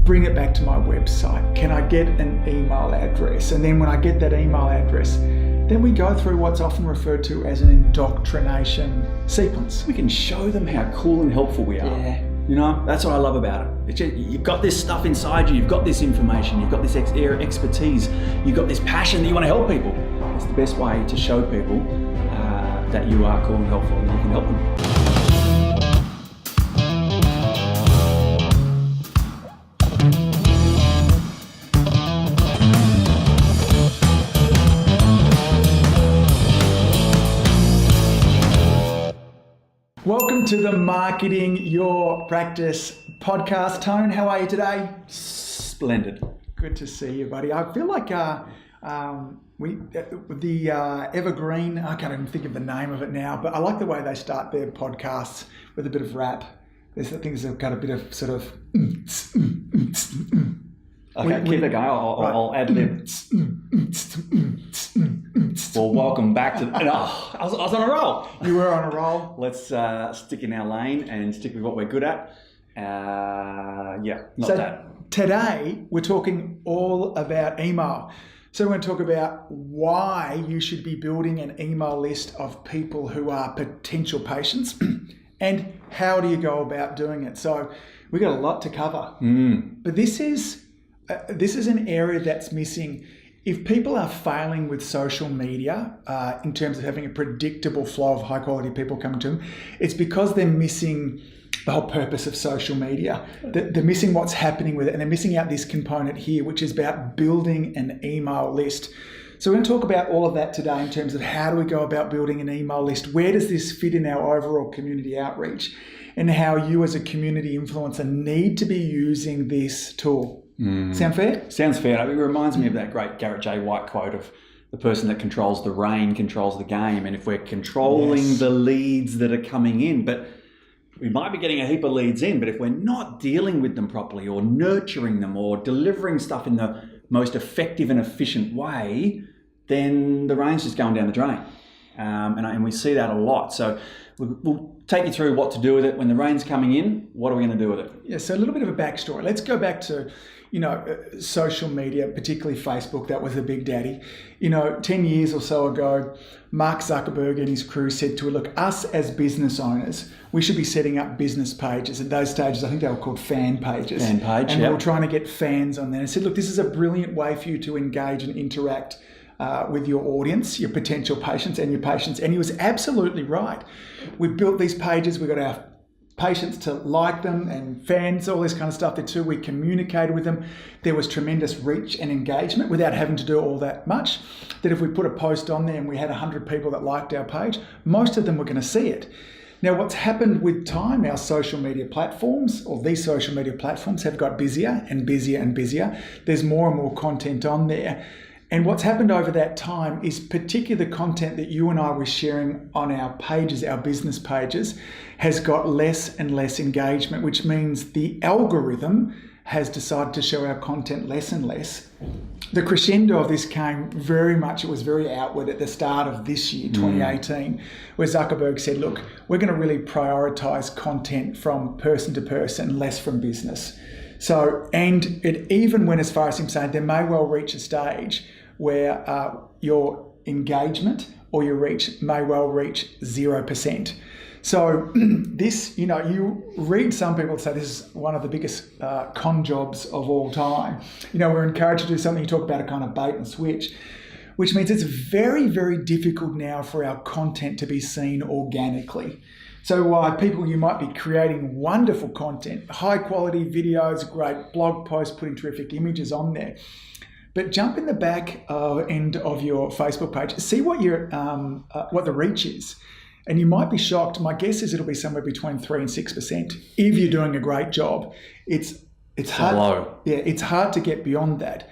bring it back to my website? Can I get an email address? And then when I get that email address, then we go through what's often referred to as an indoctrination sequence. We can show them how cool and helpful we are. Yeah. You know, that's what I love about it. You've got this stuff inside you, you've got this information, you've got this expertise, you've got this passion that you want to help people. It's the best way to show people that you are cool and helpful and you can help them. Welcome to the Marketing Your Practice podcast. Tone, how are you today? Splendid. Good to see you, buddy. I feel like the Evergreen, I can't even think of the name of it now, but I like the way they start their podcasts with a bit of rap. There's things that have got a bit of sort of... Okay, keep it going. I'll add lib. Well, welcome back to... I was on a roll. You were on a roll. Let's stick in our lane and stick with what we're good at. Today, we're talking all about email. So we're going to talk about why you should be building an email list of people who are potential patients and how do you go about doing it. So we've got a lot to cover. But this is an area that's missing. If people are failing with social media in terms of having a predictable flow of high quality people coming to them, it's because they're missing the whole purpose of social media. They're missing what's happening with it, and they're missing out this component here, which is about building an email list. So we're going to talk about all of that today in terms of how do we go about building an email list, where does this fit in our overall community outreach, and how you as a community influencer need to be using this tool. Sound fair? Sounds fair. It reminds me of that great Garrett J. White quote of the person that controls the rain controls the game. And if we're controlling the leads that are coming in, but we might be getting a heap of leads in, but if we're not dealing with them properly or nurturing them or delivering stuff in the most effective and efficient way, then the rain's just going down the drain. And we see that a lot. So we'll take you through what to do with it. When the rain's coming in, what are we going to do with it? Yeah, so a little bit of a backstory. Let's go back to, social media, particularly Facebook. That was the big daddy. 10 years or so ago, Mark Zuckerberg and his crew said to look, us as business owners, we should be setting up business pages. At those stages, I think they were called fan pages. Fan page, and we were trying to get fans on there. And I said, look, this is a brilliant way for you to engage and interact with your audience, your potential patients and your patients. And he was absolutely right. We built these pages. We got our patients to like them and fans, all this kind of stuff there too. We communicated with them. There was tremendous reach and engagement without having to do all that much. That if we put a post on there and we had 100 people that liked our page, most of them were going to see it. Now, what's happened with time, our social media platforms, or these social media platforms have got busier and busier and busier. There's more and more content on there. And what's happened over that time is particularly the content that you and I were sharing on our pages, our business pages, has got less and less engagement, which means the algorithm has decided to show our content less and less. The crescendo of this came it was very outward at the start of this year, 2018, where Zuckerberg said, look, we're going to really prioritize content from person to person, less from business. So, and it even went as far as him saying there may well reach a stage where your engagement or your reach may well reach 0%. So this, you read some people say this is one of the biggest con jobs of all time. We're encouraged to do something, you talk about a kind of bait and switch, which means it's very, very difficult now for our content to be seen organically. So people, you might be creating wonderful content, high quality videos, great blog posts, putting terrific images on there. But jump in the back end of your Facebook page, see what what the reach is. And you might be shocked. My guess is it'll be somewhere between 3 and 6%. If you're doing a great job, it's hard. Low. Yeah, it's hard to get beyond that.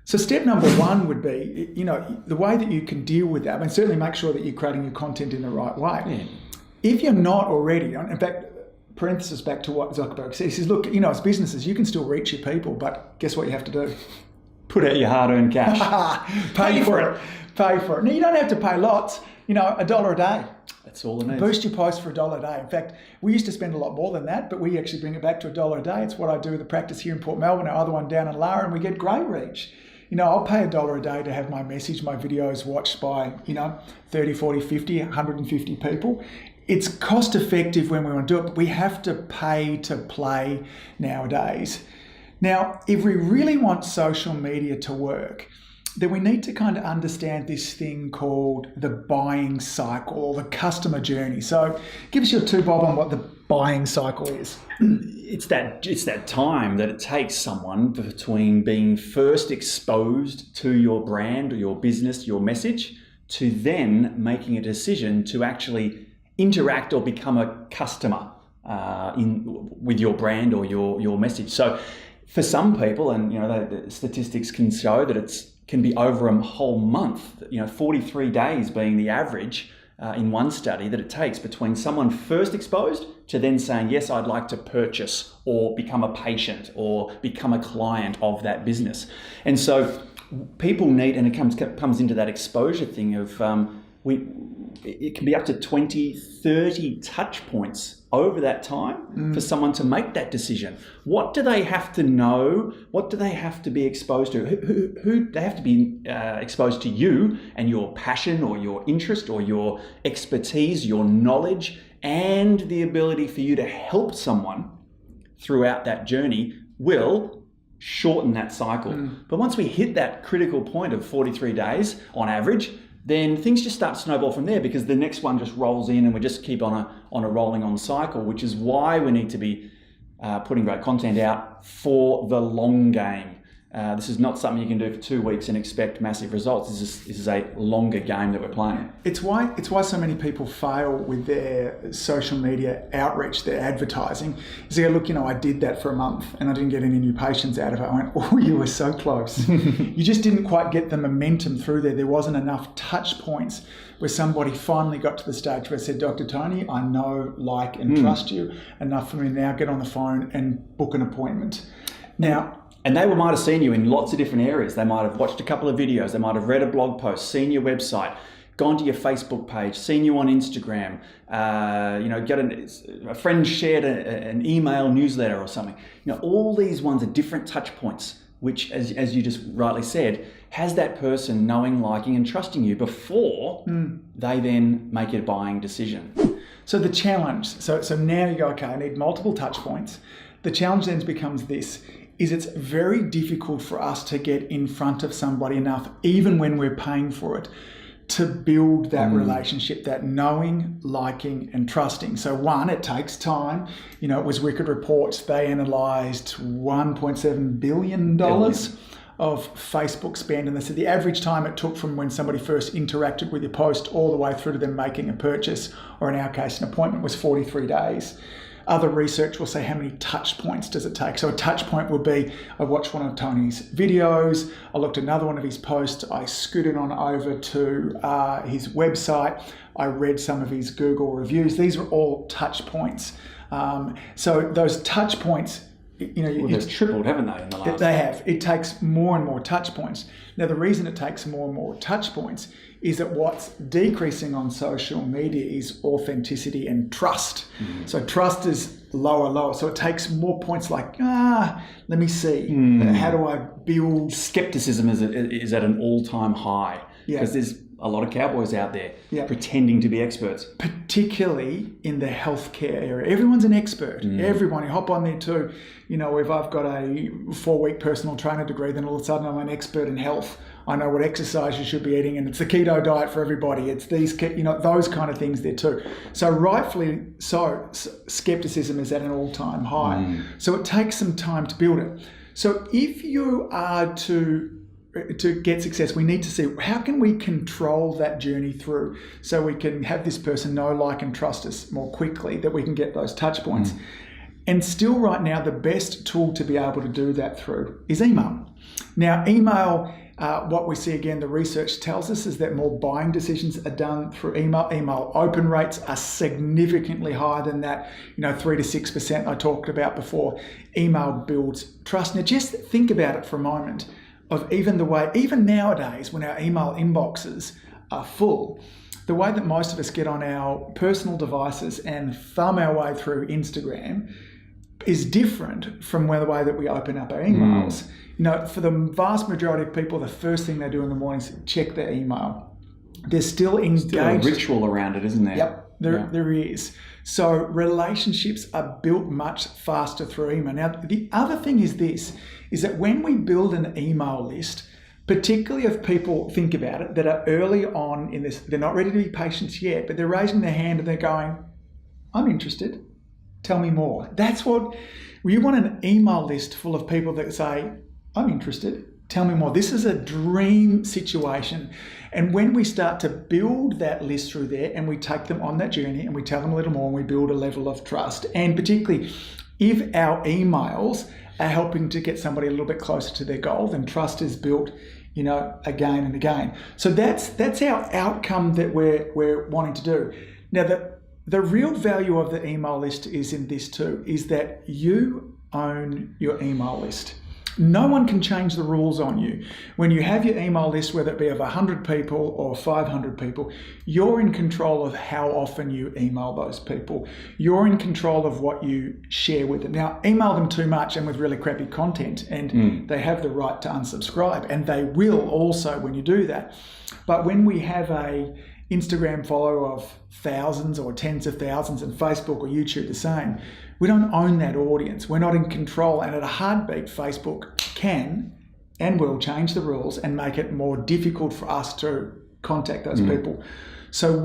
So step number one would be, the way that you can deal with that, and certainly make sure that you're creating your content in the right way. Yeah. If you're not already, in fact, parenthesis back to what Zuckerberg says, he says, look, as businesses, you can still reach your people, but guess what you have to do? Put out your hard-earned cash. Pay for it. Pay for it. Now, you don't have to pay lots, $1 a day. That's all it needs. Boost your post for $1 a day. In fact, we used to spend a lot more than that, but we actually bring it back to $1 a day. It's what I do with the practice here in Port Melbourne, our other one down in Lara, and we get great reach. I'll pay $1 a day to have my message, my videos watched by, 30, 40, 50, 150 people. It's cost effective when we want to do it, but we have to pay to play nowadays. Now, if we really want social media to work, then we need to kind of understand this thing called the buying cycle or the customer journey. So give us your two bob on what the buying cycle is. It's that time that it takes someone between being first exposed to your brand or your business, your message, to then making a decision to actually interact or become a customer with your brand or your message. So for some people, and the statistics can show that it can be over a whole month, 43 days being the average in one study that it takes between someone first exposed to then saying, yes, I'd like to purchase or become a patient or become a client of that business. And so people need, and it comes into that exposure thing of, it can be up to 20, 30 touch points over that time for someone to make that decision. What do they have to know? What do they have to be exposed to? Who they have to be exposed to you and your passion or your interest or your expertise, your knowledge, and the ability for you to help someone throughout that journey will shorten that cycle. But once we hit that critical point of 43 days on average, then things just start to snowball from there, because the next one just rolls in and we just keep on a rolling on cycle, which is why we need to be putting great content out for the long game. This is not something you can do for 2 weeks and expect massive results. This is a longer game that we're playing. It's why so many people fail with their social media outreach, their advertising. You say, look, I did that for a month and I didn't get any new patients out of it. I went, oh, you were so close. You just didn't quite get the momentum through there. There wasn't enough touch points where somebody finally got to the stage where I said, Dr. Tony, I know, like, and trust you enough for me to now get on the phone and book an appointment. Now, and they might have seen you in lots of different areas. They might have watched a couple of videos. They might have read a blog post, seen your website, gone to your Facebook page, seen you on Instagram. A friend shared an email newsletter or something. All these ones are different touch points, which, as you just rightly said, has that person knowing, liking, and trusting you before they then make a buying decision. So the challenge. So now you go, okay, I need multiple touch points. The challenge then becomes this. It's very difficult for us to get in front of somebody enough, even when we're paying for it, to build that relationship, that knowing, liking, and trusting. So one, it takes time. It was Wicked Reports. They analysed $1.7 billion of Facebook spend, and they said the average time it took from when somebody first interacted with your post all the way through to them making a purchase, or in our case, an appointment, was 43 days. Other research will say how many touch points does it take. So a touch point will be, I watched one of Tony's videos, I looked at another one of his posts, I scooted on over to his website, I read some of his Google reviews. These are all touch points. So those touch points, they've tripled, haven't they, in the last? They have. It takes more and more touch points. Now, the reason it takes more and more touch points is that what's decreasing on social media is authenticity and trust. So trust is lower. So it takes more points like, let me see. How do I build? Skepticism is at an all-time high, because there's a lot of cowboys out there pretending to be experts. Particularly in the healthcare area. Everyone's an expert. Everyone. You hop on there too. If I've got a 4-week personal trainer degree, then all of a sudden I'm an expert in health. I know what exercise you should be eating, and it's the keto diet for everybody. It's these, those kind of things there too. So rightfully so, skepticism is at an all-time high. So it takes some time to build it. So if you are to get success, we need to see how can we control that journey through, so we can have this person know, like, and trust us more quickly, that we can get those touch points. And still right now, the best tool to be able to do that through is email. Now, email, what we see again, the research tells us, is that more buying decisions are done through email. Email open rates are significantly higher than that, 3 to 6% I talked about before. Email builds trust. Now, just think about it for a moment, of even nowadays when our email inboxes are full, the way that most of us get on our personal devices and thumb our way through Instagram is different from the way that we open up our emails. For the vast majority of people, the first thing they do in the morning is check their email. They're still engaged. Still a ritual around it, isn't there? Yep, there is. So relationships are built much faster through email. Now, the other thing is this, is that when we build an email list, particularly if people think about it, that are early on in this, they're not ready to be patients yet, but they're raising their hand and they're going, I'm interested. Tell me more. That's what you want, an email list full of people that say, I'm interested. Tell me more. This is a dream situation. And when we start to build that list through there and we take them on that journey and we tell them a little more and we build a level of trust, and particularly if our emails are helping to get somebody a little bit closer to their goal, then trust is built, again and again. So that's our outcome that we're wanting to do. Now, the real value of the email list is in this too, is that you own your email list. No one can change the rules on you. When you have your email list, whether it be of 100 people or 500 people, you're in control of how often you email those people. You're in control of what you share with them. Now, email them too much and with really crappy content, and they have the right to unsubscribe, and they will also when you do that. But when we have a Instagram follower of thousands or tens of thousands, and Facebook or YouTube the same, we don't own that audience. We're not in control. And at a heartbeat, Facebook can and will change the rules and make it more difficult for us to contact those people. So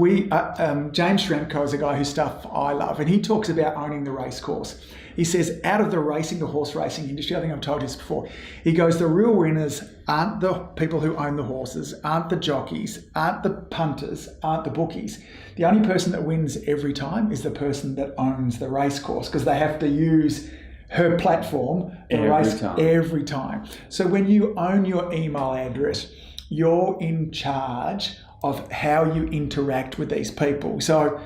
James Schramko is a guy whose stuff I love, and he talks about owning the race course. He says, out of the horse racing industry, I think I've told you this before, he goes, the real winners aren't the people who own the horses, aren't the jockeys, aren't the punters, aren't the bookies. The only person that wins every time is the person that owns the race course, because they have to use her platform every time. So when you own your email address, you're in charge of how you interact with these people. So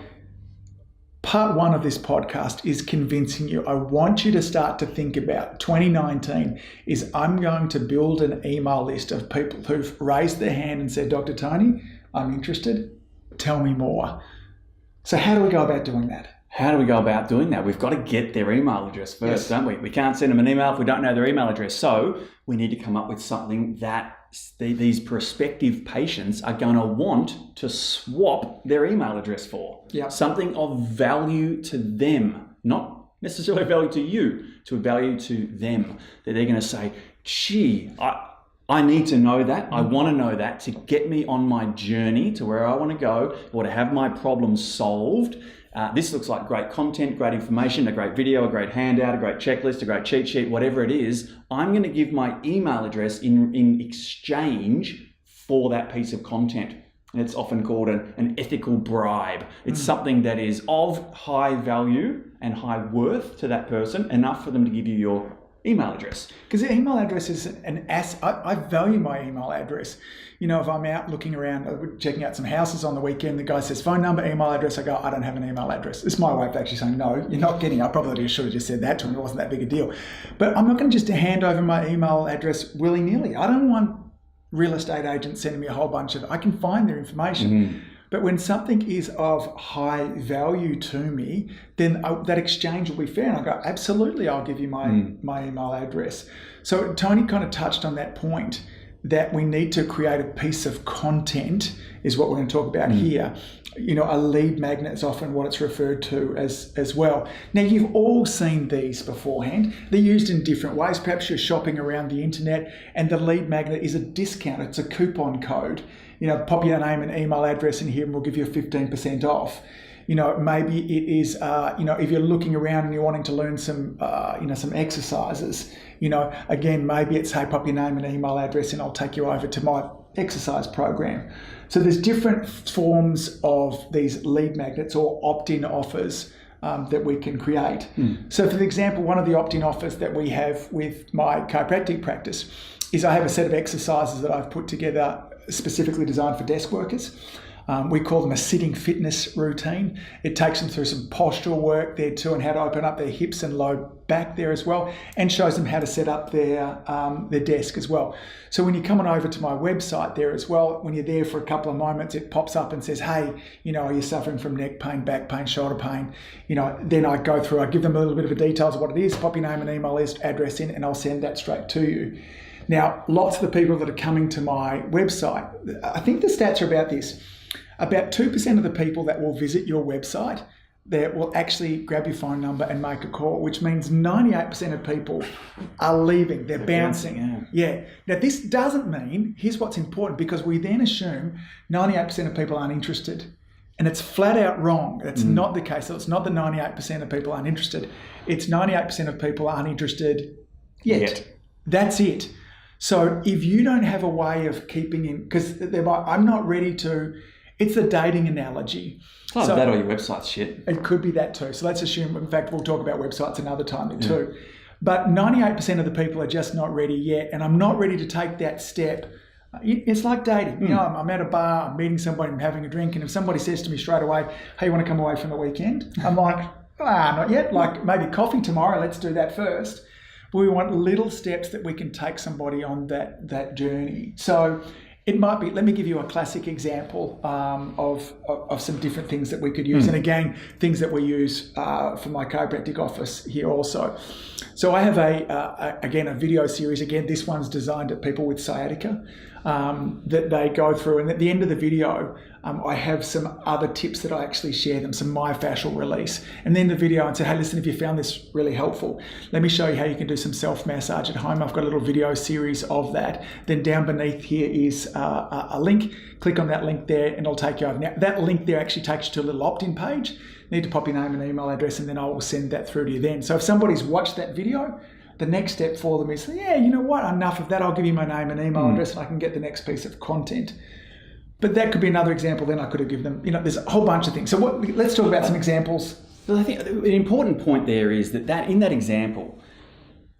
part one of this podcast is convincing you. I want you to start to think about 2019 is I'm going to build an email list of people who've raised their hand and said, Dr. Tony, I'm interested. Tell me more. So how do we go about doing that? How do we go about doing that? We've got to get their email address first, don't we? We can't send them an email if we don't know their email address. So we need to come up with something that these prospective patients are going to want to swap their email address for. Yep. Something of value to them, not necessarily value to you, to value to them. That they're going to say, gee, I need to know that. I want to know that to get me on my journey to where I want to go or to have my problems solved. This looks like great content, great information, a great video, a great handout, a great checklist, a great cheat sheet, whatever it is. I'm going to give my email address in exchange for that piece of content. And it's often called an ethical bribe. It's something that is of high value and high worth to that person, enough for them to give you your email address. Because the email address is an asset. I value my email address. If I'm out looking around, checking out some houses on the weekend, the guy says phone number, email address. I go, I don't have an email address. It's my way of actually saying, no, you're not getting it. I probably should have just said that to him. It wasn't that big a deal. But I'm not going to just hand over my email address willy-nilly. I don't want real estate agents sending me a whole bunch of, I can find their information. But when something is of high value to me, then that exchange will be fair. And I go, absolutely, I'll give you my email address. So Tony kind of touched on that point, that we need to create a piece of content is what we're going to talk about here. A lead magnet is often what it's referred to as well. Now, you've all seen these beforehand. They're used in different ways. Perhaps you're shopping around the internet and the lead magnet is a discount. It's a coupon code. Pop your name and email address in here and we'll give you a 15% off. Maybe it is, if you're looking around and you're wanting to learn some exercises, again, maybe it's, hey, pop your name and email address and I'll take you over to my exercise program. So there's different forms of these lead magnets or opt-in offers that we can create. So for example, one of the opt-in offers that we have with my chiropractic practice is I have a set of exercises that I've put together specifically designed for desk workers. We call them a sitting fitness routine. It takes them through some postural work there too, and how to open up their hips and low back there as well, and shows them how to set up their desk as well. So when you're coming over to my website there as well, when you're there for a couple of moments, it pops up and says, hey, are you suffering from neck pain, back pain, shoulder pain? Then I go through, I give them a little bit of the details of what it is, pop your name and email address in, and I'll send that straight to you. Now, lots of the people that are coming to my website, I think the stats are about this. About 2% of the people that will visit your website that will actually grab your phone number and make a call, which means 98% of people are leaving. They're bouncing. Yeah. Now, this doesn't mean, here's what's important, because we then assume 98% of people aren't interested. And it's flat out wrong. That's not the case. So it's not that 98% of people aren't interested. It's 98% of people aren't interested yet. That's it. So if you don't have a way of keeping in, because I'm not ready to, it's the dating analogy. Oh, so that or your website's shit. It could be that too. So let's assume, in fact, we'll talk about websites another time too. But 98% of the people are just not ready yet. And I'm not ready to take that step. It's like dating. I'm at a bar, I'm meeting somebody, I'm having a drink, and if somebody says to me straight away, hey, you want to come away from the weekend? I'm like, not yet. Like, maybe coffee tomorrow, let's do that first. But we want little steps that we can take somebody on that journey. So it might be, let me give you a classic example of some different things that we could use. And again, things that we use for my chiropractic office here also. So I have a video series. Again, this one's designed at people with sciatica that they go through. And at the end of the video, I have some other tips that I actually share them, some myofascial release. And then the video, and say, hey, listen, if you found this really helpful, let me show you how you can do some self-massage at home. I've got a little video series of that. Then down beneath here is a link. Click on that link there and it'll take you over. Now, that link there actually takes you to a little opt-in page. You need to pop your name and email address, and then I will send that through to you then. So if somebody's watched that video, the next step for them is, yeah, you know what, enough of that. I'll give you my name and email address and I can get the next piece of content. But that could be another example. Then I could have given them, there's a whole bunch of things. So let's talk about some examples. Well, I think an important point there is that in that example,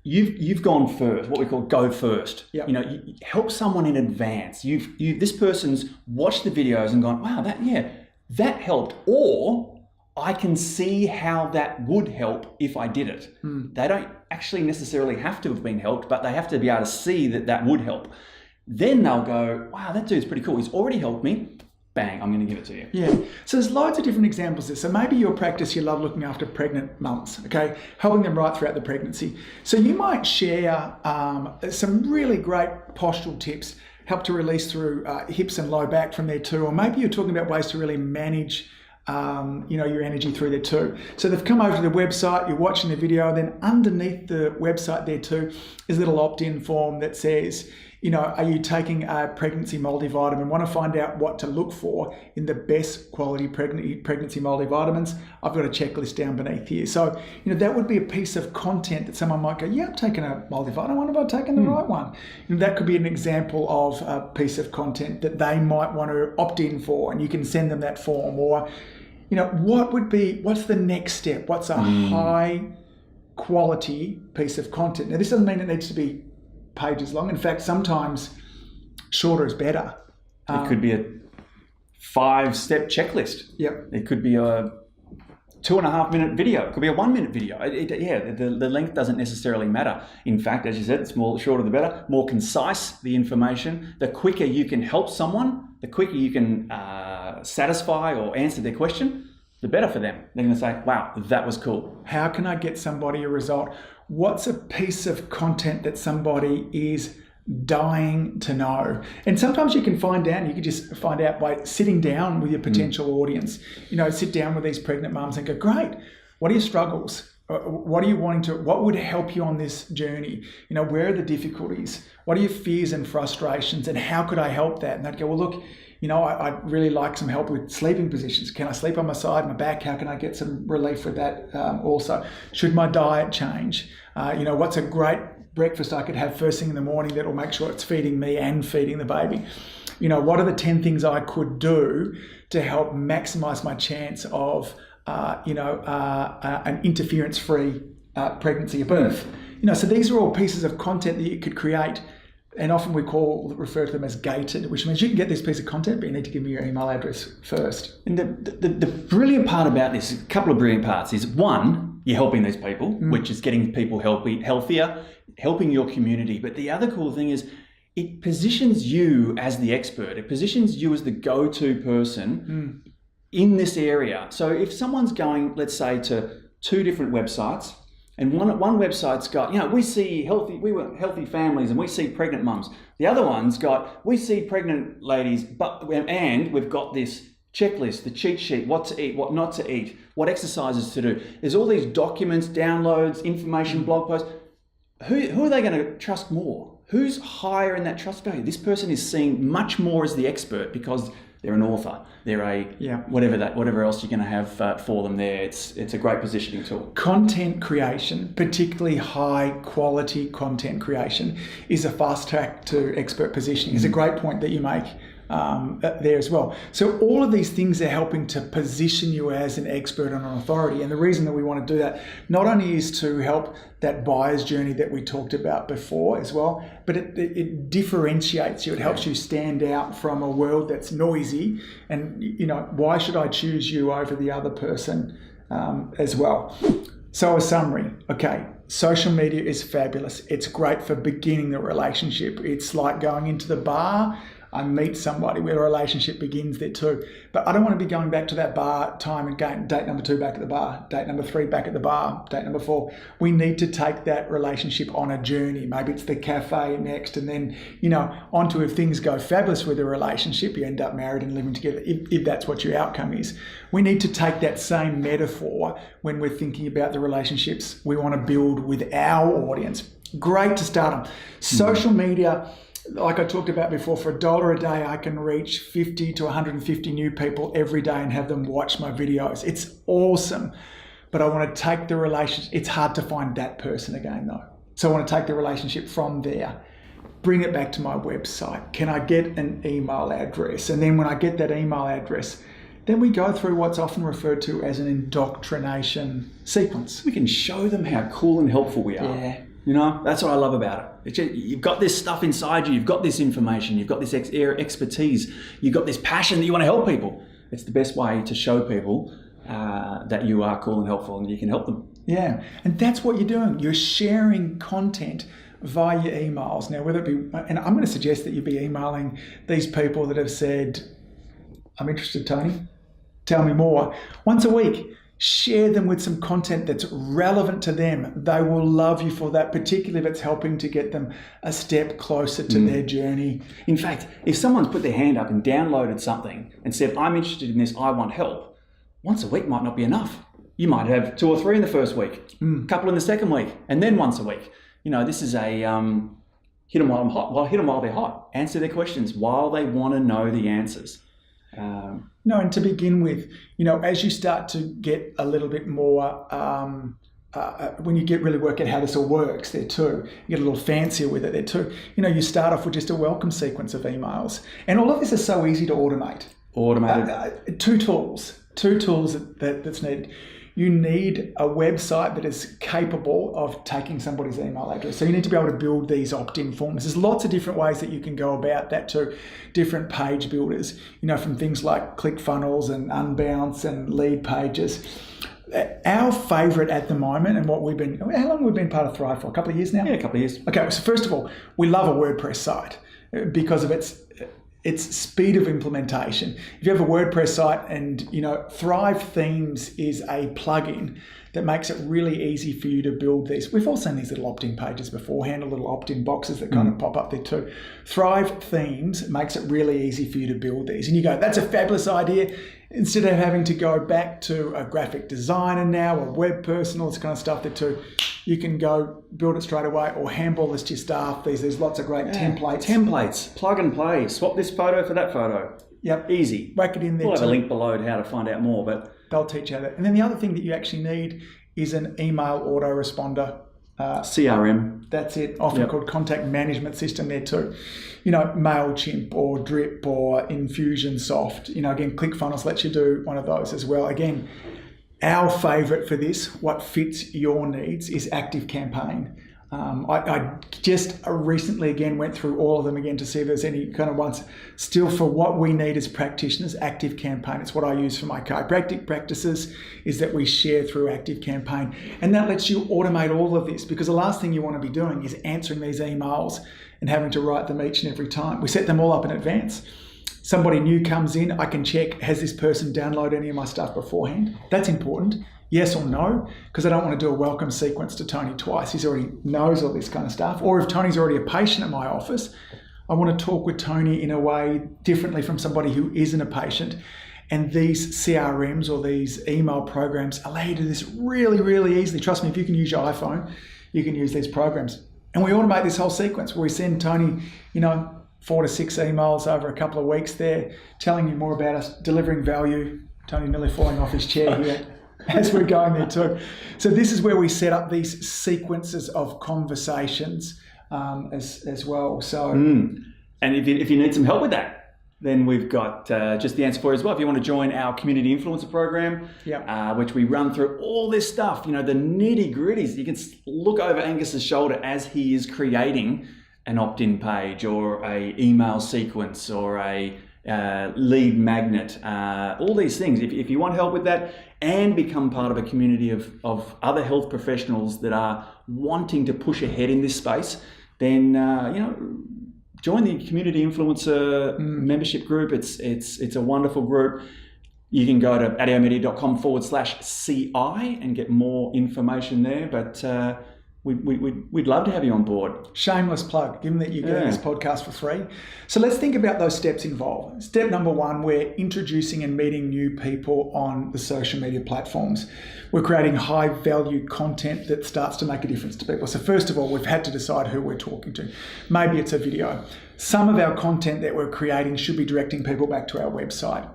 you've gone first, what we call go first. Yep. You help someone in advance. This person's watched the videos and gone, wow, that helped, or I can see how that would help if I did it. They don't actually necessarily have to have been helped, but they have to be able to see that would help. Then they'll go, wow, that dude's pretty cool. He's already helped me. Bang, I'm going to give it to you. Yeah. So there's loads of different examples there. So maybe your practice, you love looking after pregnant mums, okay? Helping them right throughout the pregnancy. So you might share some really great postural tips, help to release through hips and low back from there too. Or maybe you're talking about ways to really manage your energy through there too. So they've come over to the website, you're watching the video, then underneath the website there too is a little opt-in form that says, are you taking a pregnancy multivitamin? Want to find out what to look for in the best quality pregnancy multivitamins? I've got a checklist down beneath here. So, that would be a piece of content that someone might go, yeah, I'm taking a multivitamin. I wonder if I've taken the right one. That could be an example of a piece of content that they might want to opt in for, and you can send them that form. Or, what's the next step? What's a high quality piece of content? Now, this doesn't mean it needs to be pages long. In fact, sometimes shorter is better. It could be a 5-step checklist. Yep. It could be a 2.5-minute video. It could be a 1-minute video. The length doesn't necessarily matter. In fact, as you said, the shorter the better. More concise the information. The quicker you can help someone, the quicker you can satisfy or answer their question, the better for them. They're going to say, wow, that was cool. How can I get somebody a result? What's a piece of content that somebody is dying to know? And sometimes you can just find out by sitting down with your potential audience. Sit down with these pregnant mums and go, great, what are your struggles? What are you what would help you on this journey? Where are the difficulties? What are your fears and frustrations? And how could I help that? And they'd go, well, look, I'd really like some help with sleeping positions. Can I sleep on my side, my back? How can I get some relief with that also? Should my diet change? What's a great breakfast I could have first thing in the morning that will make sure it's feeding me and feeding the baby? What are the 10 things I could do to help maximize my chance of, an interference-free pregnancy or birth? So these are all pieces of content that you could create And often we refer to them as gated, which means you can get this piece of content, but you need to give me your email address first. And the brilliant part about this, a couple of brilliant parts, is one, you're helping these people, which is getting people healthier, helping your community. But the other cool thing is it positions you as the expert. It positions you as the go-to person in this area. So if someone's going, let's say, to 2 different websites, and one website's got, we see healthy families and we see pregnant mums. The other one's got, we see pregnant ladies, and we've got this checklist, the cheat sheet, what to eat, what not to eat, what exercises to do. There's all these documents, downloads, information, blog posts. Who are they going to trust more? Who's higher in that trust value? This person is seen much more as the expert because they're an author. They're a whatever else you're going to have for them there. It's a great positioning tool. Content creation, particularly high quality content creation, is a fast track to expert positioning. It's a great point that you make there as well. So all of these things are helping to position you as an expert and an authority. And the reason that we want to do that not only is to help that buyer's journey that we talked about before as well, but it differentiates you. It helps you stand out from a world that's noisy. And, why should I choose you over the other person as well? So a summary, okay. Social media is fabulous. It's great for beginning the relationship. It's like going into the bar. I meet somebody where a relationship begins there too. But I don't want to be going back to that bar time and going date number 2 back at the bar, date number 3 back at the bar, date number 4. We need to take that relationship on a journey. Maybe it's the cafe next, and then, onto if things go fabulous with a relationship, you end up married and living together, if that's what your outcome is. We need to take that same metaphor when we're thinking about the relationships we want to build with our audience. Great to start on. Social media, like I talked about before, for $1 a day, I can reach 50 to 150 new people every day and have them watch my videos. It's awesome. But I want to take the relationship. It's hard to find that person again, though. So I want to take the relationship from there, bring it back to my website. Can I get an email address? And then when I get that email address, then we go through what's often referred to as an indoctrination sequence. We can show them how cool and helpful we are. Yeah. That's what I love about it. You've got this stuff inside you. You've got this information. You've got this expertise. You've got this passion that you want to help people. It's the best way to show people that you are cool and helpful and you can help them. Yeah, and that's what you're doing. You're sharing content via your emails. Now, whether it be, and I'm going to suggest that you be emailing these people that have said, I'm interested, Tony. Tell me more. Once a week. Share them with some content that's relevant to them. They will love you for that, particularly if it's helping to get them a step closer to their journey. In fact, if someone's put their hand up and downloaded something and said, I'm interested in this, I want help, once a week might not be enough. You might have 2 or 3 in the first week, a couple in the second week, and then once a week. This is a hit them while I'm hot. Hit them while they're hot. Answer their questions while they want to know the answers. No, and to begin with, as you start to get a little bit more, when you really work out how this all works there too, you get a little fancier with it there too. You start off with just a welcome sequence of emails. And all of this is so easy to automate. Automated. 2 tools that's needed. You need a website that is capable of taking somebody's email address. So you need to be able to build these opt-in forms. There's lots of different ways that you can go about that too. Different page builders, from things like ClickFunnels and Unbounce and Lead Pages. Our favourite at the moment, and how long have we been part of Thrive for? A couple of years now? Yeah, a couple of years. Okay, so first of all, we love a WordPress site because of its speed of implementation. If you have a WordPress site and, Thrive Themes is a plugin that makes it really easy for you to build these. We've all seen these little opt-in pages beforehand, or little opt-in boxes that kind of pop up there too. Thrive Themes makes it really easy for you to build these. And you go, that's a fabulous idea. Instead of having to go back to a graphic designer now, or a web person, all this kind of stuff there too, you can go build it straight away or handball this to your staff. There's lots of great templates. Templates, plug and play, swap this photo for that photo. Yep. Easy. Whack it in there. We'll have a link below how to find out more, but they'll teach you that. And then the other thing that you actually need is an email autoresponder. CRM. That's it, often called contact management system there too. MailChimp or Drip or Infusionsoft. Again, ClickFunnels lets you do one of those as well. Again, our favourite for this, what fits your needs, is ActiveCampaign. I just recently again went through all of them again to see if there's any kind of ones still for what we need as practitioners. Active Campaign, it's what I use for my chiropractic practices, is that we share through Active Campaign, and that lets you automate all of this, because the last thing you want to be doing is answering these emails and having to write them each and every time. We set them all up in advance. Somebody new comes in, I can check, has this person downloaded any of my stuff beforehand? That's important. Yes or no, because I don't want to do a welcome sequence to Tony twice. He already knows all this kind of stuff. Or if Tony's already a patient at my office, I want to talk with Tony in a way differently from somebody who isn't a patient. And these CRMs or these email programs allow you to do this really, really easily. Trust me, if you can use your iPhone, you can use these programs. And we automate this whole sequence where we send Tony, 4 to 6 emails over a couple of weeks there, telling you more about us, delivering value. Tony nearly falling off his chair here as we're going there too. So this is where we set up these sequences of conversations as well. So, and if you need some help with that, then we've got just the answer for you as well. If you want to join our community influencer program, which we run through all this stuff, the nitty gritties. You can look over Angus's shoulder as he is creating an opt-in page or a email sequence or a lead magnet, all these things. If you want help with that and become part of a community of other health professionals that are wanting to push ahead in this space, then join the community influencer membership group. It's a wonderful group. You can go to adiomedia.com/CI and get more information there. But we'd love to have you on board. Shameless plug, given that you're getting this podcast for free. So let's think about those steps involved. Step number 1, we're introducing and meeting new people on the social media platforms. We're creating high value content that starts to make a difference to people. So first of all, we've had to decide who we're talking to. Maybe it's a video. Some of our content that we're creating should be directing people back to our website.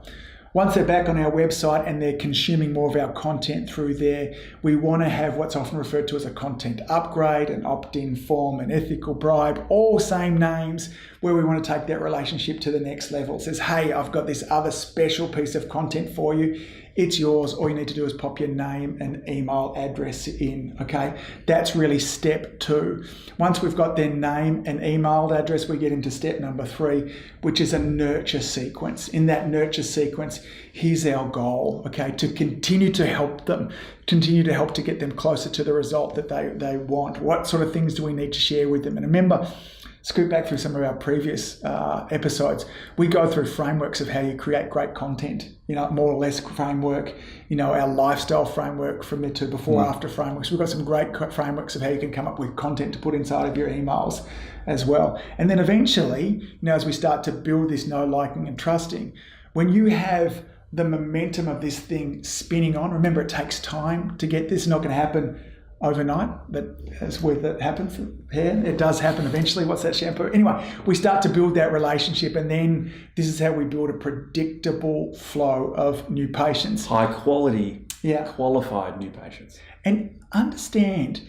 Once they're back on our website and they're consuming more of our content through there, we want to have what's often referred to as a content upgrade, an opt-in form, an ethical bribe, all same names, where we want to take that relationship to the next level. It says, hey, I've got this other special piece of content for you. It's yours. All you need to do is pop your name and email address in, okay? That's really step 2. Once we've got their name and email address, we get into step number 3, which is a nurture sequence. In that nurture sequence, here's our goal, okay? To continue to help them, continue to help to get them closer to the result that they want. What sort of things do we need to share with them? And remember, scoot back through some of our previous episodes. We go through frameworks of how you create great content, more or less framework, our lifestyle framework from there to before, after frameworks. We've got some great frameworks of how you can come up with content to put inside of your emails as well. And then eventually, as we start to build this know, liking and trusting, when you have the momentum of this thing spinning on, remember it takes time to get this. It's not going to happen overnight, but that's where that happens. Hair, it does happen eventually. What's that shampoo? Anyway, we start to build that relationship, and then this is how we build a predictable flow of new patients. High quality, qualified new patients. And understand,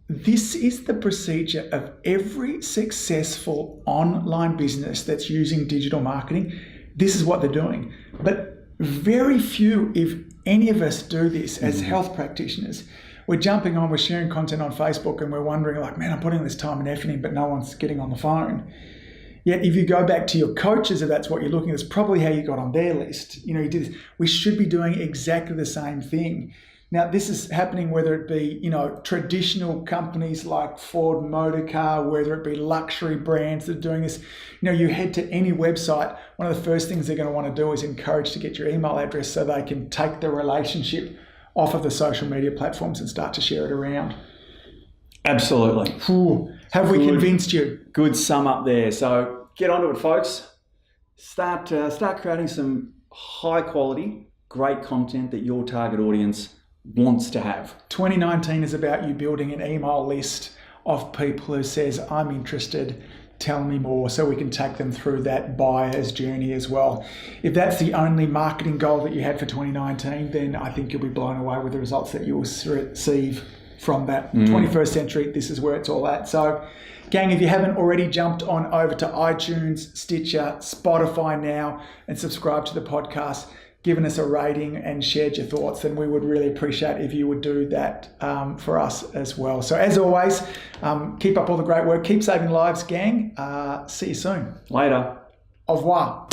this is the procedure of every successful online business that's using digital marketing. This is what they're doing. But very few, if any of us, do this as health practitioners. We're jumping on, we're sharing content on Facebook, and we're wondering man, I'm putting this time and effort in, but no one's getting on the phone. Yet if you go back to your coaches, if that's what you're looking at, it's probably how you got on their list. You did this. We should be doing exactly the same thing. Now, this is happening whether it be, traditional companies like Ford Motor Car, whether it be luxury brands that are doing this. You head to any website, one of the first things they're going to want to do is encourage to get your email address so they can take the relationship off of the social media platforms and start to share it around. Absolutely. Have we convinced you? Good sum up there. So get onto it, folks. Start creating some high quality, great content that your target audience wants to have. 2019 is about you building an email list of people who says, I'm interested, tell me more, so we can take them through that buyer's journey as well. If that's the only marketing goal that you had for 2019, then I think you'll be blown away with the results that you'll receive from that. 21st century, this is where it's all at. So, gang, if you haven't already jumped on over to iTunes, Stitcher, Spotify now, and subscribe to the podcast, given us a rating and shared your thoughts, then we would really appreciate if you would do that for us as well. So as always, keep up all the great work. Keep saving lives, gang. See you soon. Later. Au revoir.